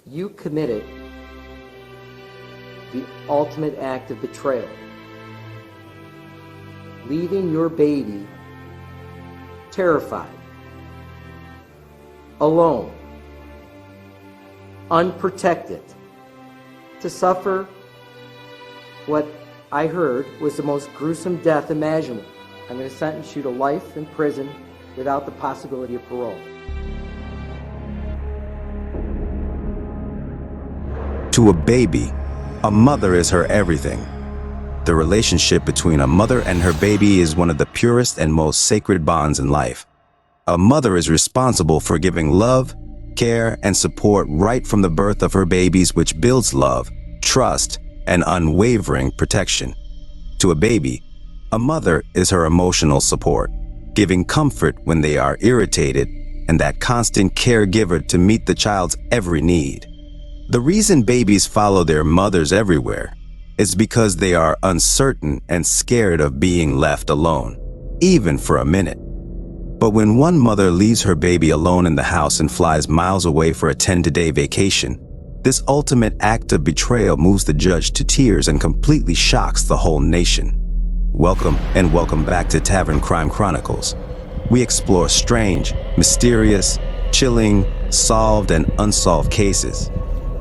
You committed the ultimate act of betrayal, leaving your baby terrified, alone, unprotected, to suffer what I heard was the most gruesome death imaginable. I'm going to sentence you to life in prison without the possibility of parole. To a baby, a mother is her everything. The relationship between a mother and her baby is one of the purest and most sacred bonds in life. A mother is responsible for giving love, care, and support right from the birth of her babies, which builds love, trust, and unwavering protection. To a baby, a mother is her emotional support, giving comfort when they are irritated, and that constant caregiver to meet the child's every need. The reason babies follow their mothers everywhere is because they are uncertain and scared of being left alone, even for a minute. But when one mother leaves her baby alone in the house and flies miles away for a 10-day vacation, this ultimate act of betrayal moves the judge to tears and completely shocks the whole nation. Welcome back to Tavern Crime Chronicles. We explore strange, mysterious, chilling, solved and unsolved cases.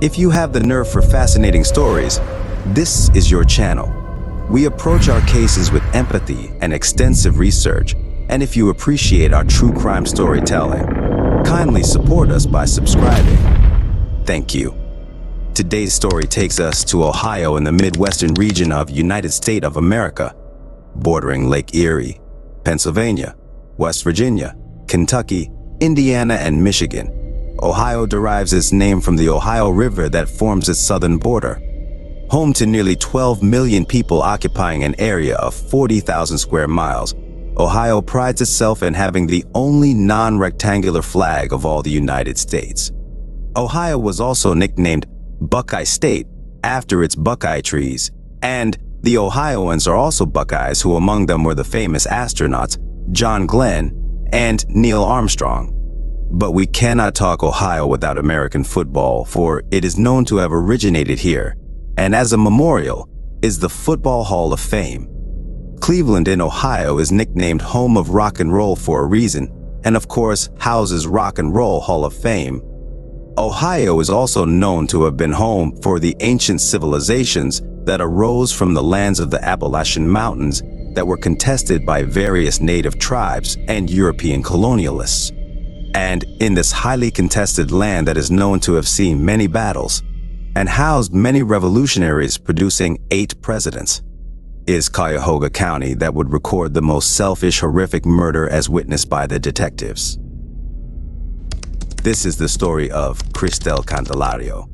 If you have the nerve for fascinating stories, this is your channel. We approach our cases with empathy and extensive research, and if you appreciate our true crime storytelling, kindly support us by subscribing. Thank you. Today's story takes us to Ohio in the Midwestern region of United States of America, bordering Lake Erie, Pennsylvania, West Virginia, Kentucky, Indiana, and Michigan. Ohio derives its name from the Ohio River that forms its southern border. Home to nearly 12 million people occupying an area of 40,000 square miles, Ohio prides itself in having the only non-rectangular flag of all the United States. Ohio was also nicknamed Buckeye State after its Buckeye trees, and the Ohioans are also Buckeyes, who among them were the famous astronauts John Glenn and Neil Armstrong. But we cannot talk Ohio without American football, for it is known to have originated here, and as a memorial is the Football Hall of Fame. Cleveland in Ohio is nicknamed home of rock and roll for a reason, and of course houses Rock and Roll Hall of Fame. Ohio is also known to have been home for the ancient civilizations that arose from the lands of the Appalachian Mountains that were contested by various native tribes and European colonialists. And in this highly contested land that is known to have seen many battles and housed many revolutionaries, producing 8 presidents, is Cuyahoga County that would record the most selfish, horrific murder as witnessed by the detectives. This is the story of Kristel Candelar.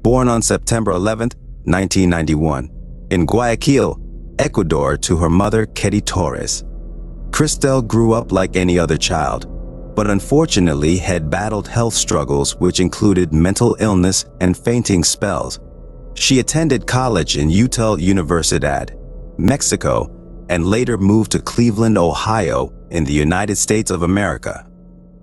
Born on September 11, 1991, in Guayaquil, Ecuador, to her mother, Ketty Torres. Kristel grew up like any other child, but unfortunately had battled health struggles which included mental illness and fainting spells. She attended college in Utah Universidad, Mexico, and later moved to Cleveland, Ohio, in the United States of America.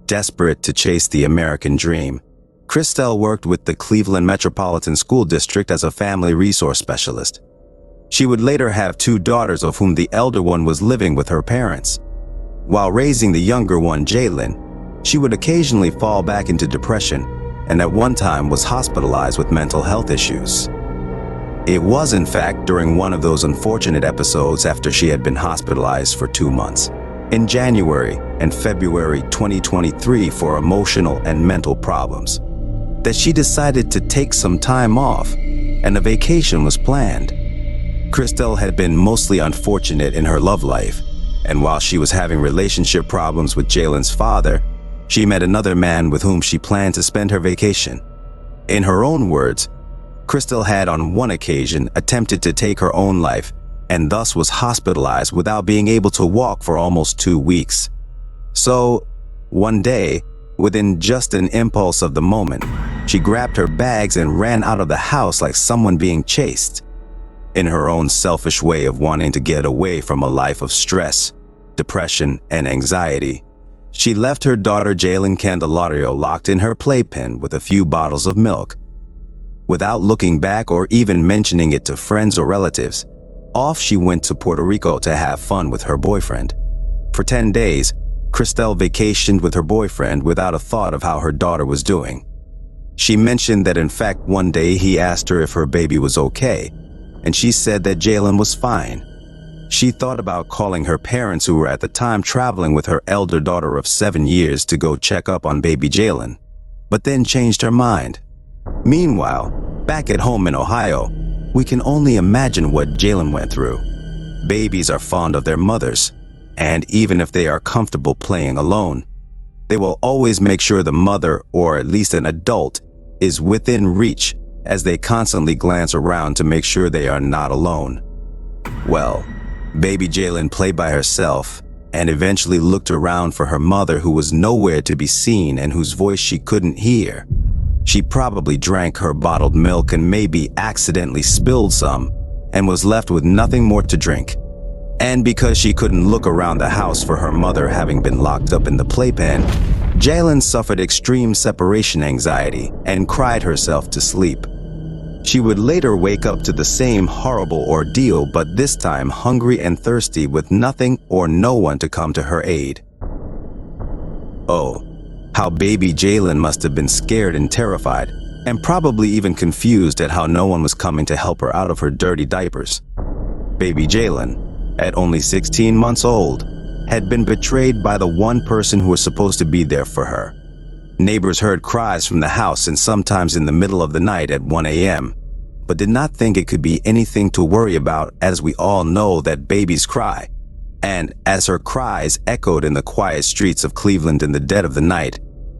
Desperate to chase the American dream, Kristel worked with the Cleveland Metropolitan School District as a family resource specialist. She would later have 2 daughters, of whom the elder one was living with her parents. While raising the younger one, Jalen, she would occasionally fall back into depression and at one time was hospitalized with mental health issues. It was, in fact, during one of those unfortunate episodes after she had been hospitalized for 2 months, in January and February 2023 for emotional and mental problems, that she decided to take some time off, and a vacation was planned. Kristel had been mostly unfortunate in her love life, and while she was having relationship problems with Jalen's father, she met another man with whom she planned to spend her vacation. In her own words, Kristel had on one occasion attempted to take her own life and thus was hospitalized without being able to walk for almost 2 weeks. So, one day, within just an impulse of the moment, she grabbed her bags and ran out of the house like someone being chased. In her own selfish way of wanting to get away from a life of stress, depression, and anxiety, she left her daughter Jalen Candelario locked in her playpen with a few bottles of milk Without looking back or even mentioning it to friends or relatives, off she went to Puerto Rico to have fun with her boyfriend. For 10 days, Kristel vacationed with her boyfriend without a thought of how her daughter was doing. She mentioned that in fact one day he asked her if her baby was okay, and she said that Jalen was fine. She thought about calling her parents, who were at the time traveling with her elder daughter of 7 years, to go check up on baby Jalen, but then changed her mind. Meanwhile, back at home in Ohio, we can only imagine what Jalen went through. Babies are fond of their mothers, and even if they are comfortable playing alone, they will always make sure the mother, or at least an adult, is within reach, as they constantly glance around to make sure they are not alone. Well, baby Jalen played by herself and eventually looked around for her mother, who was nowhere to be seen and whose voice she couldn't hear. She probably drank her bottled milk and maybe accidentally spilled some and was left with nothing more to drink. And because she couldn't look around the house for her mother having been locked up in the playpen, Jalen suffered extreme separation anxiety and cried herself to sleep. She would later wake up to the same horrible ordeal, but this time hungry and thirsty with nothing or no one to come to her aid. Oh, how baby Jalen must have been scared and terrified, and probably even confused at how no one was coming to help her out of her dirty diapers. Baby Jalen, at only 16 months old, had been betrayed by the one person who was supposed to be there for her. Neighbors heard cries from the house, and sometimes in the middle of the night at 1 a.m., but did not think it could be anything to worry about, as we all know that babies cry. And as her cries echoed in the quiet streets of Cleveland in the dead of the night,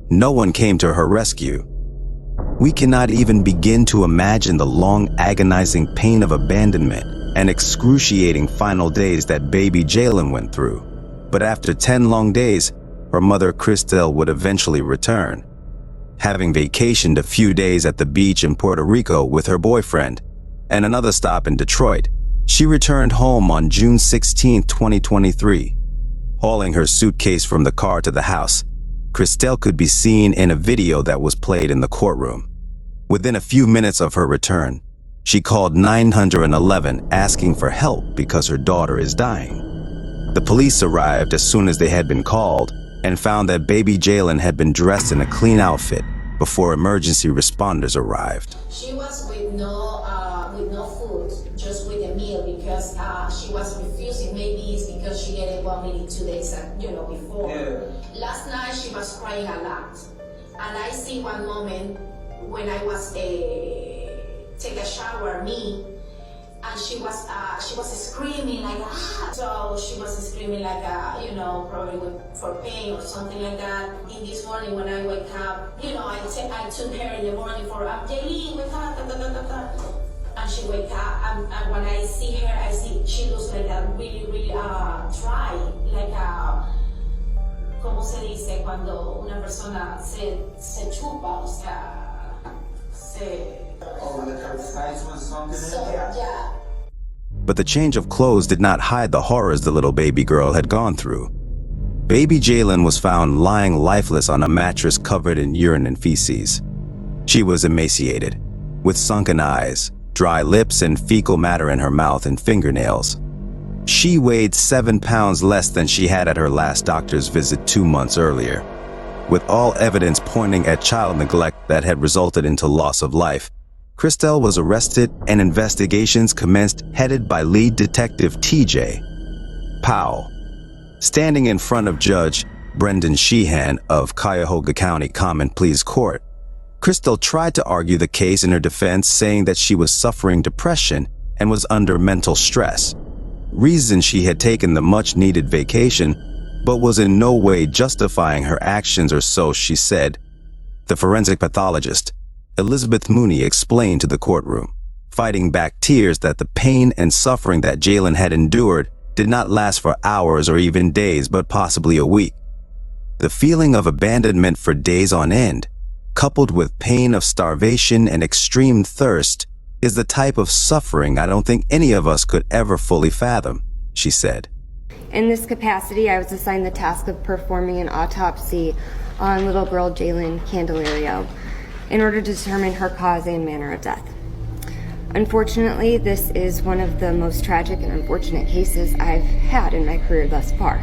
no one came to her rescue. We cannot even begin to imagine the long, agonizing pain of abandonment and excruciating final days that baby Jalen went through. But after 10 long days, her mother Kristel would eventually return. Having vacationed a few days at the beach in Puerto Rico with her boyfriend and another stop in Detroit, she returned home on June 16, 2023. Hauling her suitcase from the car to the house, Kristel could be seen in a video that was played in the courtroom. Within a few minutes of her return, she called 911 asking for help because her daughter is dying. The police arrived as soon as they had been called and found that baby Jalen had been dressed in a clean outfit before emergency responders arrived. She was with no food, just with a meal, because she was refusing. Maybe it's because she get vomited 2 days, before. Yeah. Last night she was crying a lot, and I see one moment when I was take a shower, and she was screaming like so she was screaming like probably for pain or something like that. In this morning when I wake up, I took her in the morning for Jaylene, wake up, and she wake up, and when I see her, I see she looks like a really dry, like ¿cómo se dice cuando una persona se chupa, o sea, se yeah. But the change of clothes did not hide the horrors the little baby girl had gone through. Baby Jalen was found lying lifeless on a mattress covered in urine and feces. She was emaciated, with sunken eyes, dry lips, and fecal matter in her mouth and fingernails. She weighed 7 pounds less than she had at her last doctor's visit 2 months earlier. With all evidence pointing at child neglect that had resulted into loss of life, Kristel was arrested and investigations commenced, headed by lead detective T.J. Powell. Standing in front of Judge Brendan Sheehan of Cuyahoga County Common Pleas Court, Kristel tried to argue the case in her defense, saying that she was suffering depression and was under mental stress. Reason she had taken the much-needed vacation, but was in no way justifying her actions, or so she said. The forensic pathologist, Elizabeth Mooney, explained to the courtroom, fighting back tears, that the pain and suffering that Jalen had endured did not last for hours or even days, but possibly a week. The feeling of abandonment for days on end, coupled with pain of starvation and extreme thirst, is the type of suffering I don't think any of us could ever fully fathom, she said. In this capacity, I was assigned the task of performing an autopsy on little girl Kristel Candelar. in order to determine her cause and manner of death. Unfortunately, this is one of the most tragic and unfortunate cases I've had in my career thus far.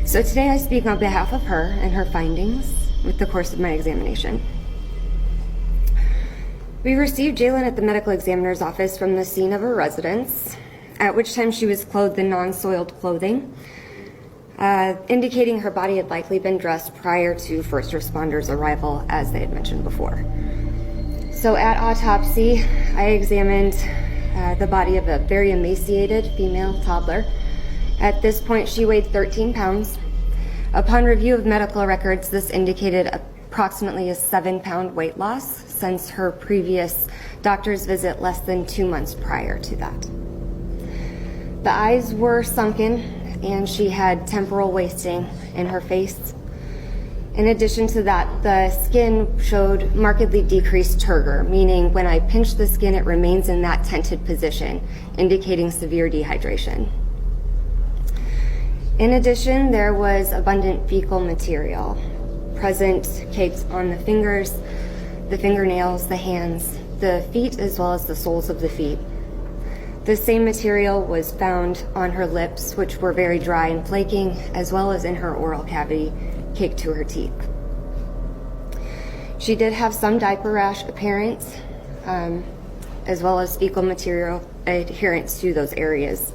So today I speak on behalf of her and her findings with the course of my examination. We received Jalen at the medical examiner's office from the scene of her residence, at which time she was clothed in non-soiled clothing, indicating her body had likely been dressed prior to first responders' arrival, as they had mentioned before. So at autopsy, I examined the body of a very emaciated female toddler. At this point, she weighed 13 pounds. Upon review of medical records, this indicated approximately a 7-pound weight loss since her previous doctor's visit less than 2 months prior to that. The eyes were sunken and she had temporal wasting in her face. In addition to that, the skin showed markedly decreased turgor, meaning when I pinch the skin, it remains in that tented position, indicating severe dehydration. In addition, there was abundant fecal material present caked on the fingers, the fingernails, the hands, the feet, as well as the soles of the feet. The same material was found on her lips, which were very dry and flaking, as well as in her oral cavity, caked to her teeth. She did have some diaper rash appearance, as well as fecal material adherence to those areas.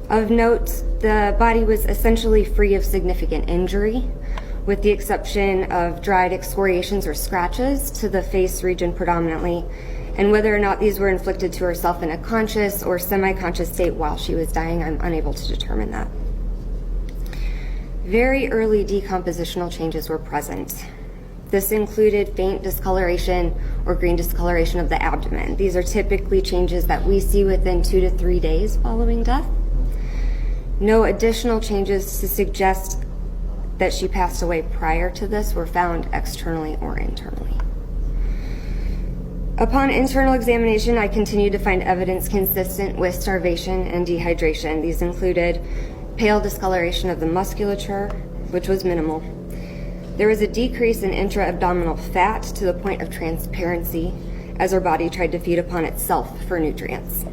Of note, the body was essentially free of significant injury, with the exception of dried excoriations or scratches to the face region predominantly, and whether or not these were inflicted to herself in a conscious or semi-conscious state while she was dying, I'm unable to determine that. Very early decompositional changes were present. This included faint discoloration or green discoloration of the abdomen. These are typically changes that we see within 2 to 3 days following death. No additional changes to suggest that she passed away prior to this were found externally or internally. Upon internal examination, I continued to find evidence consistent with starvation and dehydration. These included pale discoloration of the musculature, which was minimal. There was a decrease in intra-abdominal fat to the point of transparency as her body tried to feed upon itself for nutrients.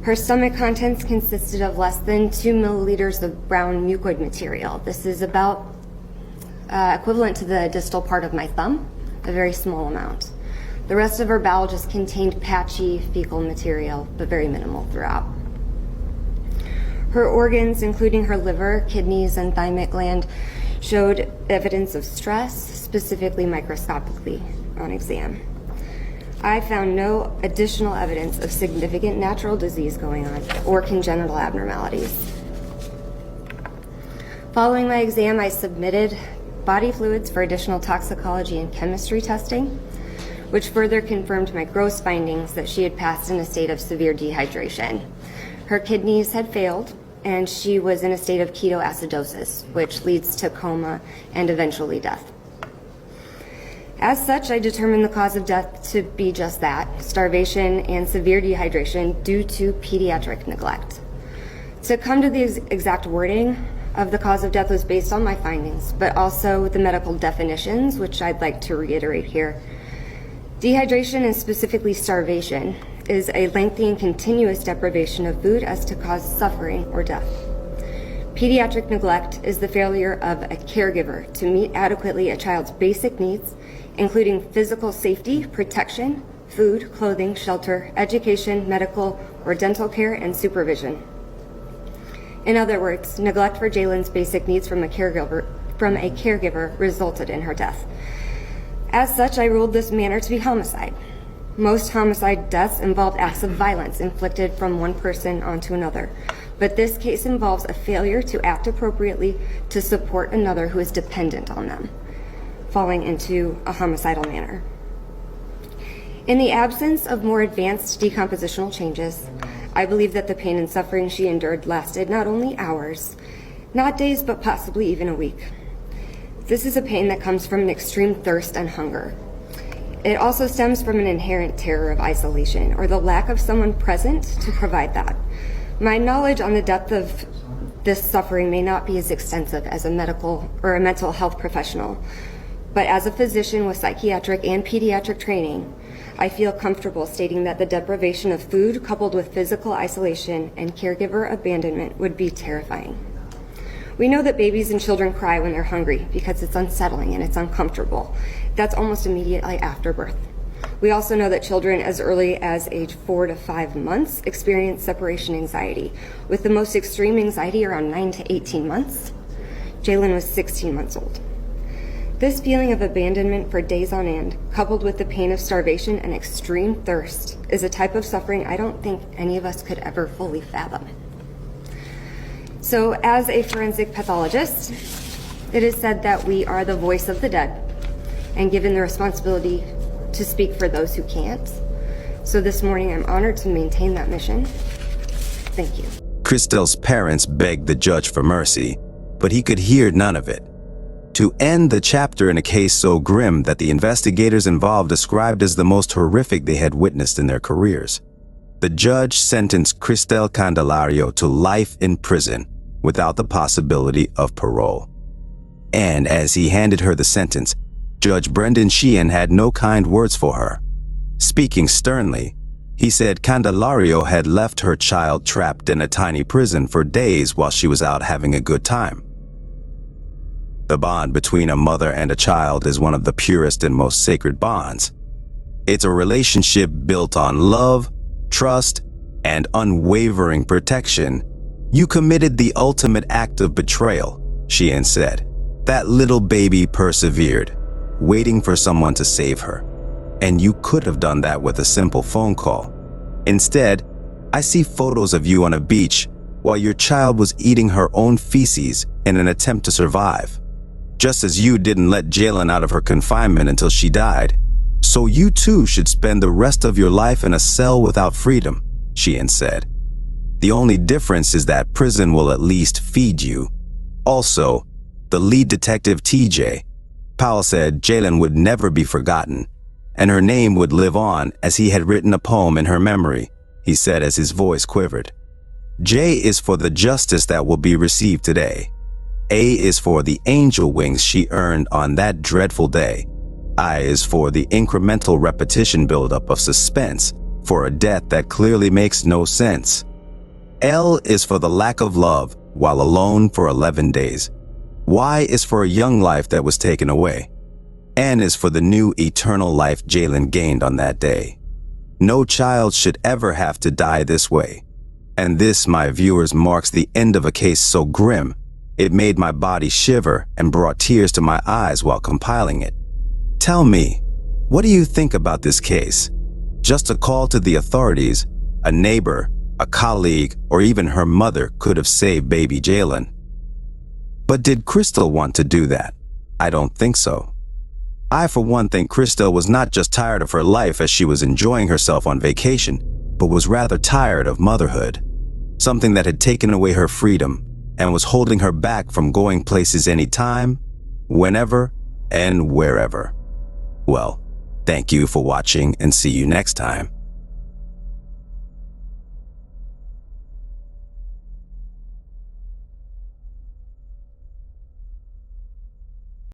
Her stomach contents consisted of less than 2 milliliters of brown mucoid material. This is about equivalent to the distal part of my thumb, a very small amount. The rest of her bowel just contained patchy fecal material, but very minimal throughout. Her organs, including her liver, kidneys, and thymic gland, showed evidence of stress, specifically microscopically on exam. I found no additional evidence of significant natural disease going on or congenital abnormalities. Following my exam, I submitted body fluids for additional toxicology and chemistry testing, which further confirmed my gross findings that she had passed in a state of severe dehydration. Her kidneys had failed, and she was in a state of ketoacidosis, which leads to coma and eventually death. As such, I determined the cause of death to be just that, starvation and severe dehydration due to pediatric neglect. To come to the exact wording of the cause of death was based on my findings, but also the medical definitions, which I'd like to reiterate here. Dehydration, and specifically starvation, is a lengthy and continuous deprivation of food as to cause suffering or death. Pediatric neglect is the failure of a caregiver to meet adequately a child's basic needs, including physical safety, protection, food, clothing, shelter, education, medical or dental care, and supervision. In other words, neglect for Jalen's basic needs from a caregiver resulted in her death. As such, I ruled this manner to be homicide. Most homicide deaths involve acts of violence inflicted from one person onto another, but this case involves a failure to act appropriately to support another who is dependent on them, falling into a homicidal manner. In the absence of more advanced decompositional changes, I believe that the pain and suffering she endured lasted not only hours, not days, but possibly even a week. This is a pain that comes from an extreme thirst and hunger. It also stems from an inherent terror of isolation, or the lack of someone present to provide that. My knowledge on the depth of this suffering may not be as extensive as a medical or a mental health professional, But as a physician with psychiatric and pediatric training, I feel comfortable stating that the deprivation of food coupled with physical isolation and caregiver abandonment would be terrifying. We know that babies and children cry when they're hungry because it's unsettling and it's uncomfortable. That's almost immediately after birth. We also know that children as early as age 4 to 5 months experience separation anxiety, with the most extreme anxiety around 9 to 18 months. Jalen was 16 months old. This feeling of abandonment for days on end, coupled with the pain of starvation and extreme thirst, is a type of suffering I don't think any of us could ever fully fathom. So, as a forensic pathologist, it is said that we are the voice of the dead and given the responsibility to speak for those who can't. So this morning, I'm honored to maintain that mission. Thank you. Kristel's parents begged the judge for mercy, but he could hear none of it. To end the chapter in a case so grim that the investigators involved described as the most horrific they had witnessed in their careers, the judge sentenced Kristel Candelar to life in prison without the possibility of parole. And as he handed her the sentence, Judge Brendan Sheehan had no kind words for her. Speaking sternly, he said Candelario had left her child trapped in a tiny prison for days while she was out having a good time. The bond between a mother and a child is one of the purest and most sacred bonds. It's a relationship built on love, trust, and unwavering protection. You committed the ultimate act of betrayal, Sheehan said. That little baby persevered, waiting for someone to save her. And you could have done that with a simple phone call. Instead, I see photos of you on a beach while your child was eating her own feces in an attempt to survive. Just as you didn't let Jalen out of her confinement until she died, so you too should spend the rest of your life in a cell without freedom, Sheehan said. The only difference is that prison will at least feed you. Also, the lead detective TJ, Powell said Jalen would never be forgotten, and her name would live on as he had written a poem in her memory, he said as his voice quivered. J is for the justice that will be received today. A is for the angel wings she earned on that dreadful day. I is for the incremental repetition buildup of suspense for a death that clearly makes no sense. L is for the lack of love while alone for 11 days. Y is for a young life that was taken away. N is for the new eternal life Jalen gained on that day. No child should ever have to die this way. And this, my viewers, marks the end of a case so grim, it made my body shiver and brought tears to my eyes while compiling it. Tell me, what do you think about this case? Just a call to the authorities, a neighbor, a colleague, or even her mother could have saved baby Jalen. But did Kristel want to do that? I don't think so. I, for one, think Kristel was not just tired of her life as she was enjoying herself on vacation, but was rather tired of motherhood, something that had taken away her freedom and was holding her back from going places anytime, whenever, and wherever. Well, thank you for watching and see you next time.